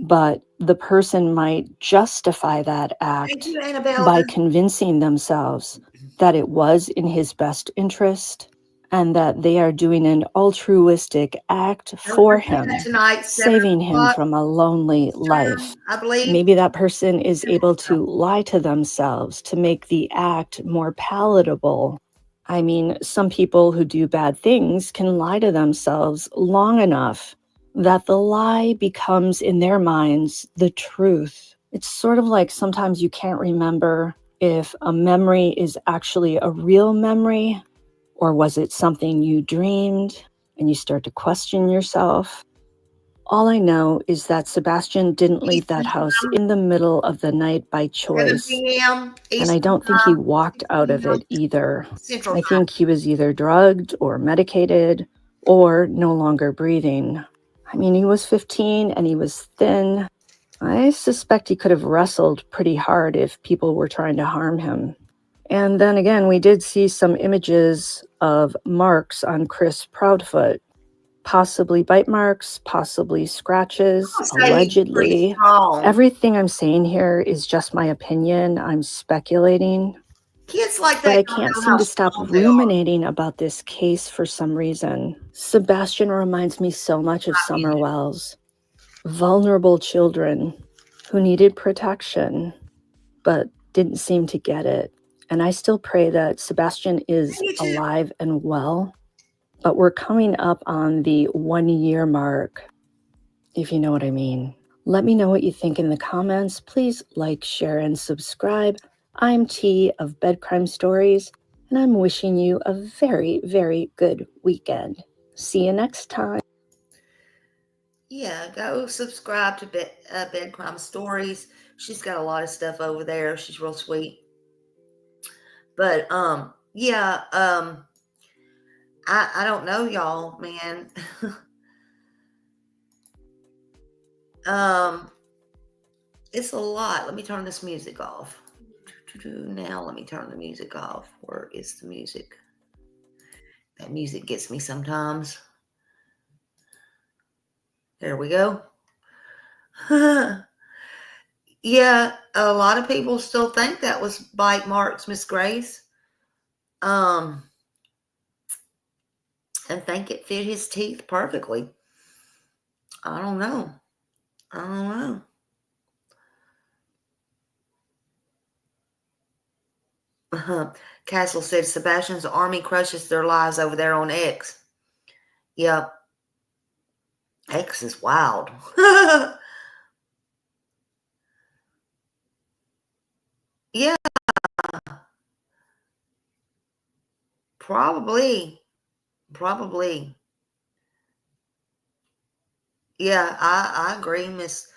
but the person might justify that Thank act you, Annabella. by convincing themselves that it was in his best interest and that they are doing an altruistic act Don't for forget that him, tonight, 7 saving him o'clock from a lonely life. Eastern, I believe. Maybe that person is able to lie to themselves to make the act more palatable. I mean, some people who do bad things can lie to themselves long enough that the lie becomes, in their minds, the truth. It's sort of like sometimes you can't remember if a memory is actually a real memory or was it something you dreamed, and you start to question yourself. All I know is that Sebastian didn't leave that Eastern house time, in the middle of the night by 7 choice. p.m. And I Eastern don't think he time, walked 6 out of p.m. it either. Central I time. think he was either drugged or medicated or no longer breathing. I mean, he was 15 and he was thin. I suspect he could have wrestled pretty hard if people were trying to harm him. And then again, we did see some images of marks on Chris Proudfoot, possibly bite marks, possibly scratches, I'll say he's pretty allegedly. strong. Everything I'm saying here is just my opinion. I'm speculating. Kids like But that I don't can't know seem how to stop strong they are. ruminating about this case for some reason. Sebastian reminds me so much of Summer Wells. Vulnerable children who needed protection, but didn't seem to get it. And I still pray that Sebastian is Me too. alive and well. But we're coming up on the 1 year mark, if you know what I mean. Let me know what you think in the comments. Please like, share, and subscribe. I'm T of Bed Crime Stories, and I'm wishing you a very, very good weekend. See you next time. Yeah, go subscribe to Bed Crime Stories. She's got a lot of stuff over there. She's real sweet. But yeah, I don't know, y'all, man. um, it's a lot. Let me turn this music off. Now let me turn the music off. Where is the music? That music gets me sometimes. There we go. Yeah, a lot of people still think that was bite marks, Miss Grace. Um, and think it fit his teeth perfectly. I don't know. I don't know. Castle said Sebastian's army crushes their lives over there on X. Yep. X is wild. Yeah, probably. Probably. Yeah, I agree, Miss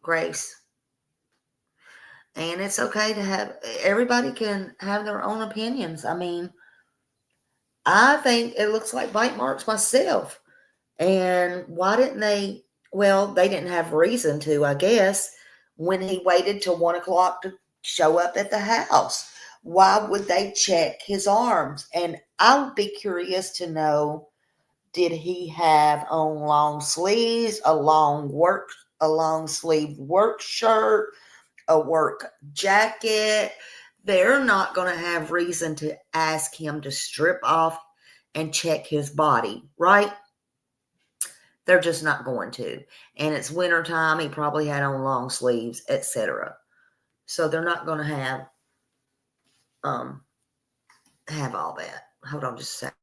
Grace. And it's okay to have, everybody can have their own opinions. I mean, I think it looks like bite marks myself. And why didn't they? Well, they didn't have reason to, I guess, when he waited till 1 o'clock to show up at the house. Why would they check his arms? And I would be curious to know, did he have on long sleeves, a long sleeve work shirt, a work jacket? They're not going to have reason to ask him to strip off and check his body, right? They're just not going to. And it's wintertime. He probably had on long sleeves, etc. So they're not going to have all that. Hold on just a second.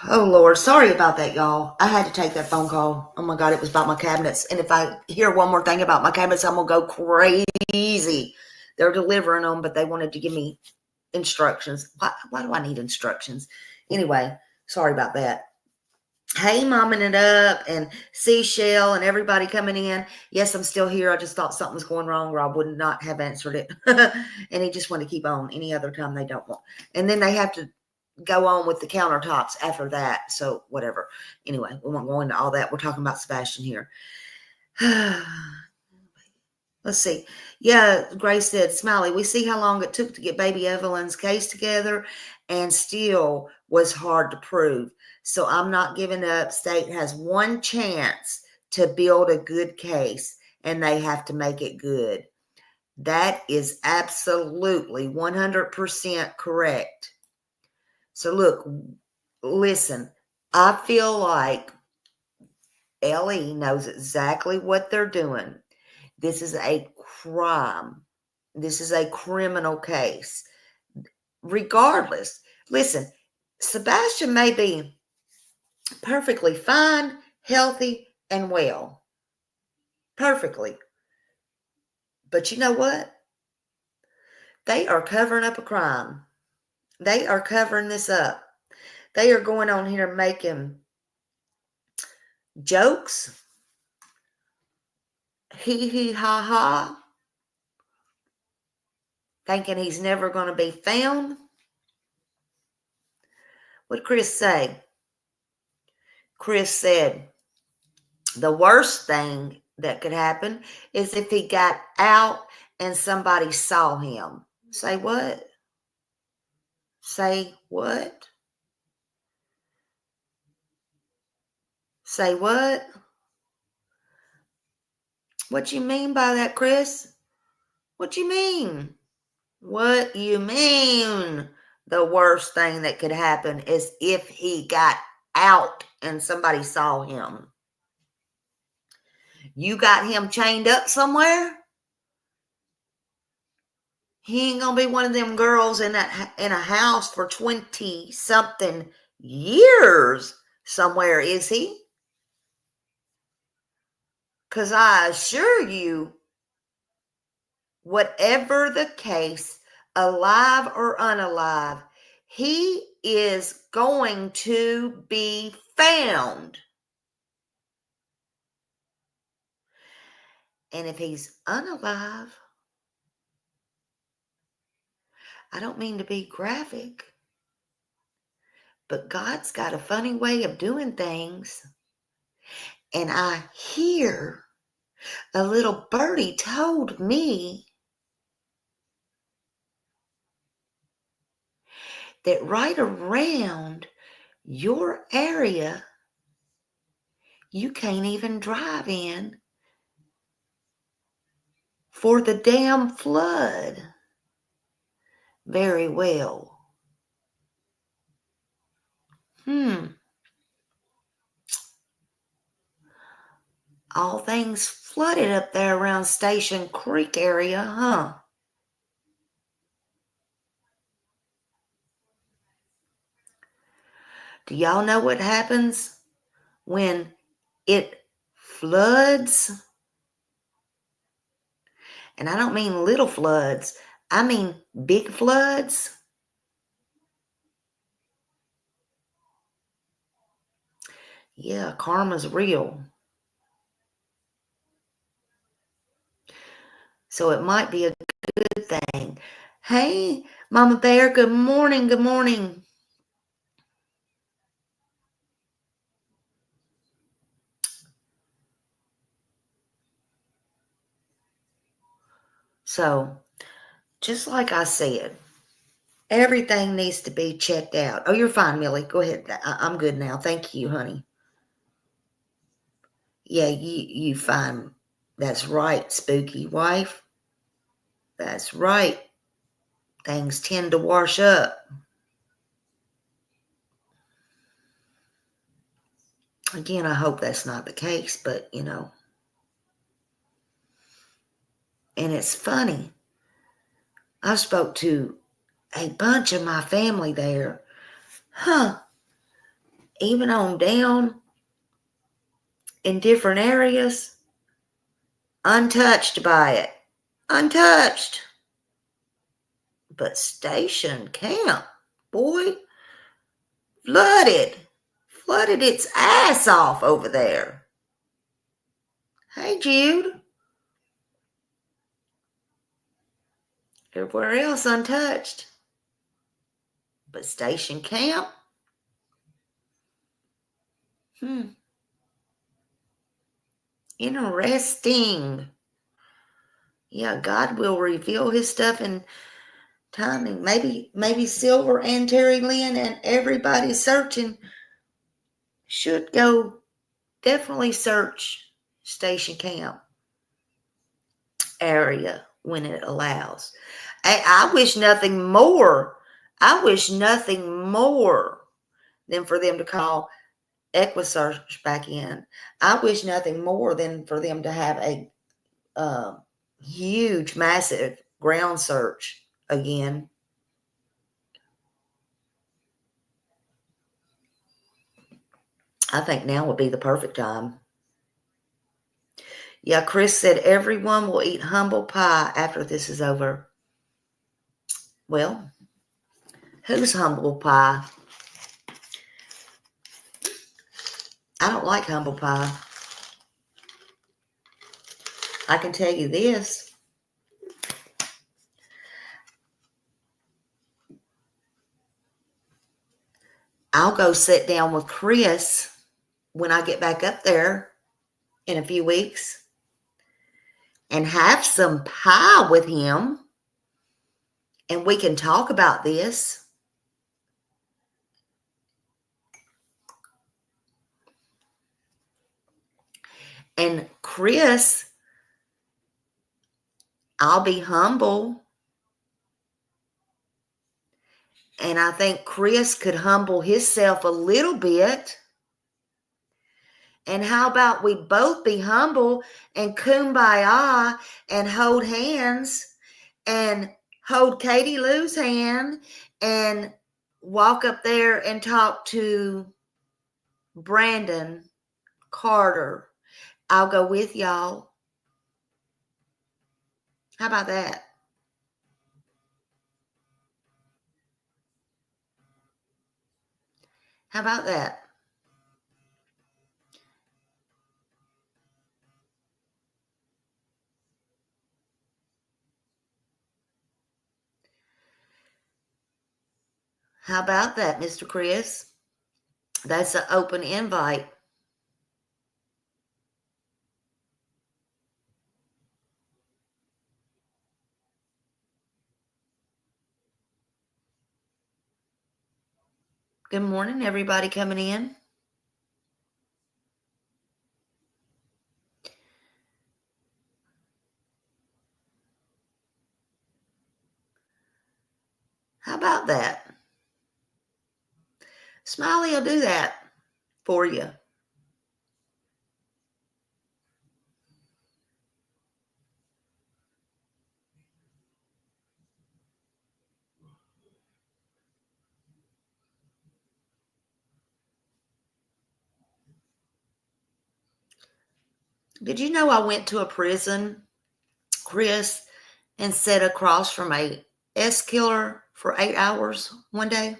Oh, Lord. Sorry about that, y'all. I had to take that phone call. Oh, my God. It was about my cabinets. And if I hear one more thing about my cabinets, I'm going to go crazy. They're delivering them, but they wanted to give me instructions. Why do I need instructions? Anyway, sorry about that. Hey, momming it up, and Seashell and everybody coming in. Yes, I'm still here. I just thought something was going wrong, or I would not have answered it. And he just wanted to keep on any other time they don't want. And then they have to go on with the countertops after that. So whatever. Anyway, we won't go into all that. We're talking about Sebastian here. Let's see. Yeah, Grace said, Smiley, we see how long it took to get baby Evelyn's case together and still was hard to prove. So I'm not giving up. State has one chance to build a good case, and they have to make it good. That is absolutely 100% correct. So look, listen, I feel like Ellie knows exactly what they're doing. This is a crime. This is a criminal case. Regardless, listen, Sebastian may be perfectly fine, healthy, and well. Perfectly. But you know what? They are covering up a crime. They are covering this up. They are going on here making jokes. Hee hee ha ha. Thinking he's never going to be found. What did Chris say? Chris said, the worst thing that could happen is if he got out and somebody saw him. Say what? Say what? Say what? What you mean by that, Chris? What you mean? What you mean? The worst thing that could happen is if he got out and somebody saw him. You got him chained up somewhere? He ain't gonna be one of them girls in a house for 20-something years somewhere, is he? Because I assure you, whatever the case, alive or unalive, he is going to be found. And if he's unalive, I don't mean to be graphic, but God's got a funny way of doing things. And I hear a little birdie told me that right around your area, you can't even drive in for the damn flood very well. All things flooded up there around Station Creek area, huh? Do y'all know what happens when it floods? And I don't mean little floods. I mean big floods. Yeah, karma's real. So it might be a good thing. Hey, Mama Bear, good morning, good morning. So, just like I said, everything needs to be checked out. Oh, you're fine, Millie. Go ahead. I'm good now. Thank you, honey. Yeah, you fine. That's right, spooky wife. That's right. Things tend to wash up. Again, I hope that's not the case, but and it's funny. I spoke to a bunch of my family there. Huh. even on down in different areas, untouched by it. Untouched. But Station Camp, boy, flooded its ass off over there. Hey, Jude. Everywhere else untouched. But Station Camp? Interesting. Yeah, God will reveal his stuff in timing. Maybe Silver and Terry Lynn and everybody searching should go definitely search Station Camp area when it allows. I wish nothing more. I wish nothing more than for them to call EquiSearch back in. I wish nothing more than for them to have a huge, massive ground search again. I think now would be the perfect time. Yeah, Chris said everyone will eat humble pie after this is over. Well, who's humble pie? I don't like humble pie. I can tell you this. I'll go sit down with Chris when I get back up there in a few weeks and have some pie with him, and we can talk about this. And Chris, I'll be humble. And I think Chris could humble himself a little bit. And how about we both be humble and kumbaya and hold hands and hold Katie Lou's hand and walk up there and talk to Brandon Carter. I'll go with y'all. How about that? How about that? How about that, Mr. Chris? That's an open invite. Good morning, everybody coming in. How about that? Smiley will do that for you. Did you know I went to a prison, Chris, and sat across from a S-killer for 8 hours one day?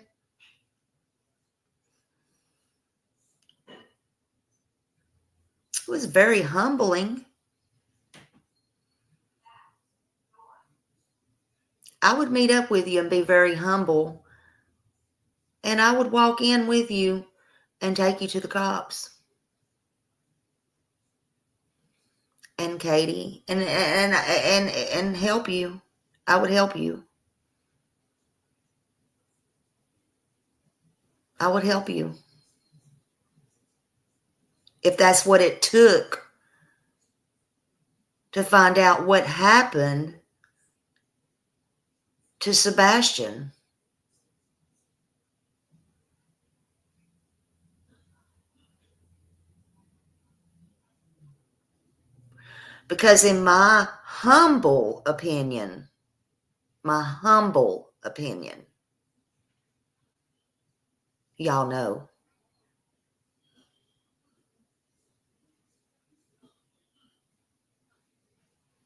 It was very humbling. I would meet up with you and be very humble. And I would walk in with you and take you to the cops. And Katie and help you. I would help you. I would help you. If that's what it took to find out what happened to Sebastian. Because in my humble opinion, y'all know,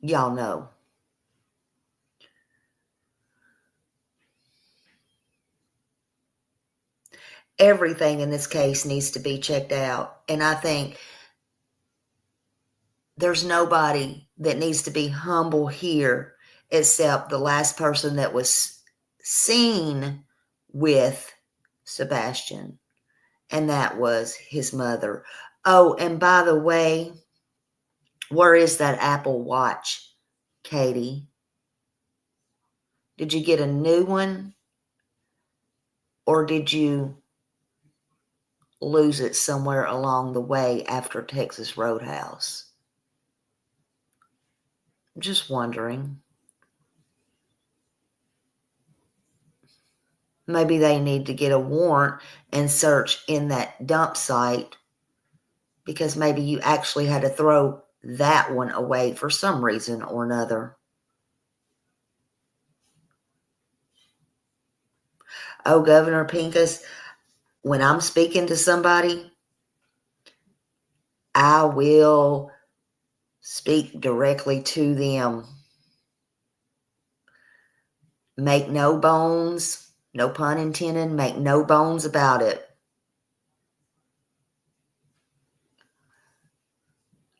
y'all know. Everything in this case needs to be checked out. And I think there's nobody that needs to be humble here except the last person that was seen with Sebastian, and that was his mother. Oh, and by the way, where is that Apple Watch, Katie? Did you get a new one? Or did you lose it somewhere along the way after Texas Roadhouse? I'm just wondering. Maybe they need to get a warrant and search in that dump site, because maybe you actually had to throw that one away for some reason or another. Oh, Governor Pincus, when I'm speaking to somebody, I will speak directly to them. Make no bones, no pun intended, make no bones about it.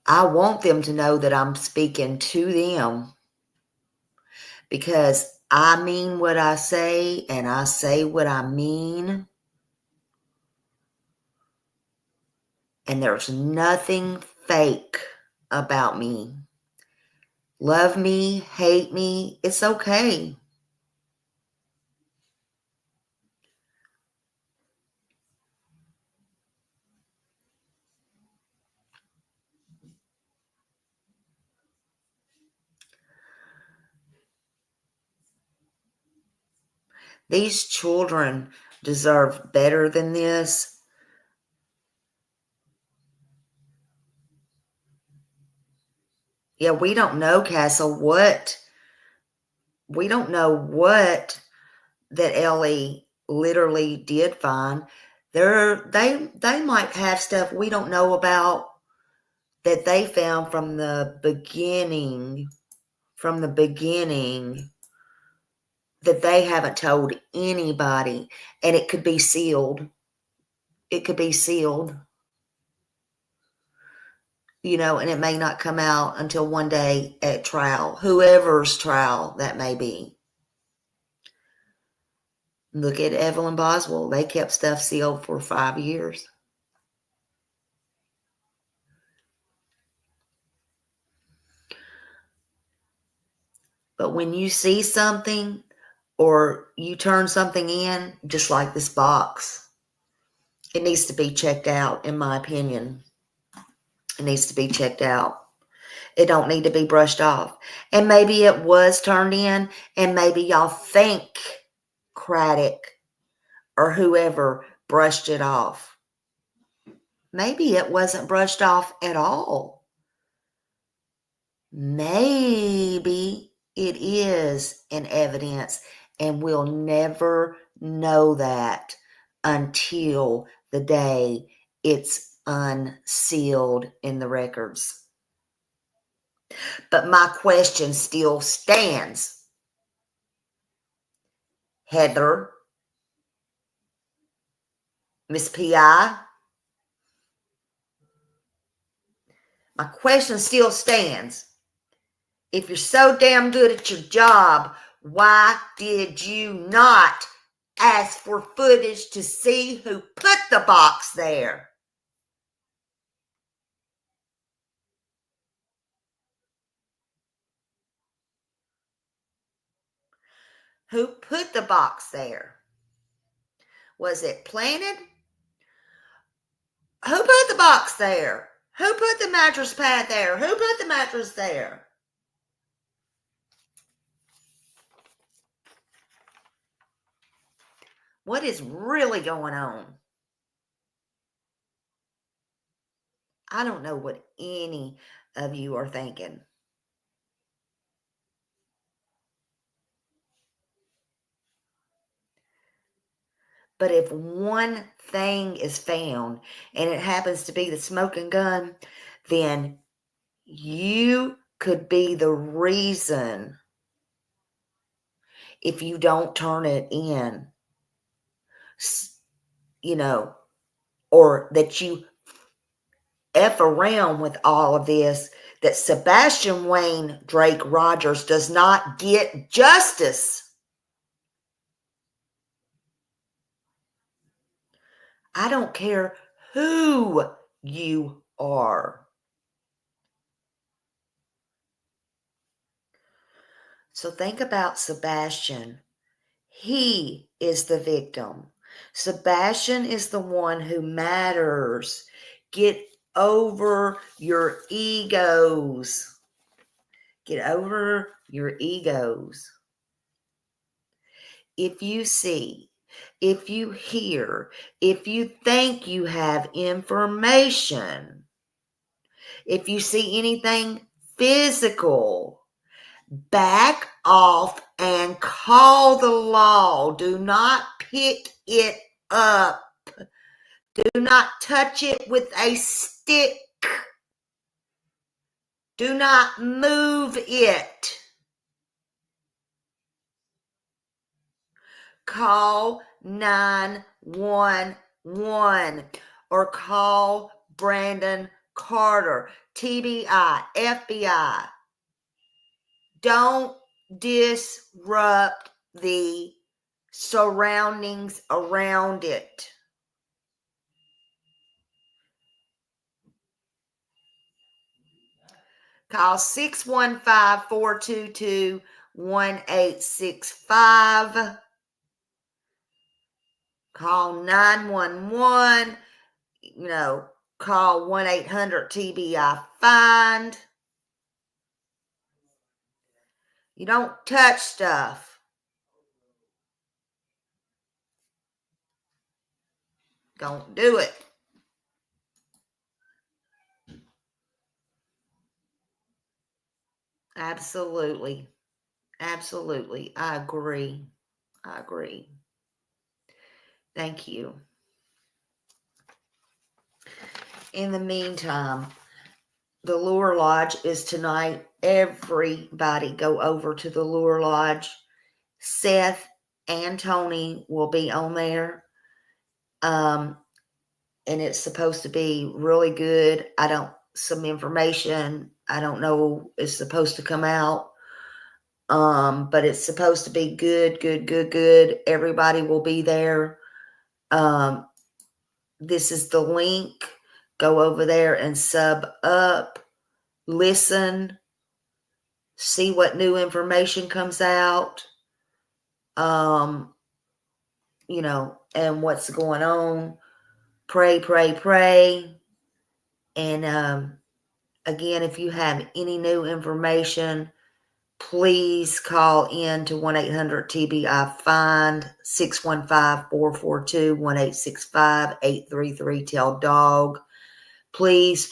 I want them to know that I'm speaking to them, because I mean what I say and I say what I mean. And there's nothing fake about me. Love me, hate me, it's okay. These children deserve better than this. Yeah, we don't know, Castle, we don't know what that Ellie literally did find. They might have stuff we don't know about that they found from the beginning, that they haven't told anybody, and it could be sealed. It could be sealed, and it may not come out until one day at trial, whoever's trial that may be. Look at Evelyn Boswell. They kept stuff sealed for 5 years. But when you see something or you turn something in, just like this box, it needs to be checked out, in my opinion. It needs to be checked out. It don't need to be brushed off. And maybe it was turned in, and maybe y'all think Craddock or whoever brushed it off. Maybe it wasn't brushed off at all. Maybe it is in evidence, and we'll never know that until the day it's unsealed in the records. But my question still stands. Heather, Miss P.I., my question still stands. If you're so damn good at your job, why did you not ask for footage to see who put the box there? Who put the box there? Was it planted? Who put the box there? Who put the mattress pad there? Who put the mattress there? What is really going on? I don't know what any of you are thinking. But if one thing is found and it happens to be the smoking gun, then you could be the reason if you don't turn it in, or that you F around with all of this, that Sebastian Wayne Drake Rogers does not get justice. I don't care who you are. So think about Sebastian. He is the victim. Sebastian is the one who matters. Get over your egos. Get over your egos. If you see, if you hear, if you think you have information, if you see anything physical, back off and call the law. Do not pick it up. Do not touch it with a stick. Do not move it. Call 911 or call Brandon Carter, TBI, FBI. Don't disrupt the surroundings around it. Call 615-422-1865. Call 911. Call 1-800-TBI-FIND. You don't touch stuff. Don't do it. Absolutely. Absolutely. I agree. Thank you. In the meantime, the Lure Lodge is tonight. Everybody go over to the Lure Lodge. Seth and Tony will be on there. And it's supposed to be really good. Some information I don't know is supposed to come out. But it's supposed to be good. Everybody will be there. This is the link. Go over there and sub up. Listen. See what new information comes out. And what's going on. Pray. And again, if you have any new information, please call in to 1-800-TBI-FIND, 615-442-1865-833-TELL-DOG. Please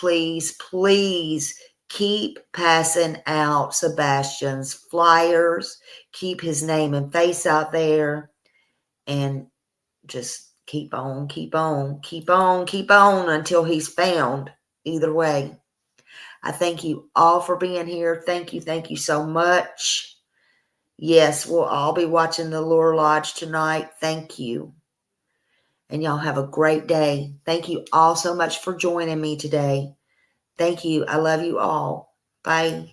keep passing out Sebastian's flyers. Keep his name and face out there. And just keep on until he's found. Either way. I thank you all for being here. Thank you so much. Yes, we'll all be watching the Lure Lodge tonight. Thank you. And y'all have a great day. Thank you all so much for joining me today. Thank you. I love you all. Bye.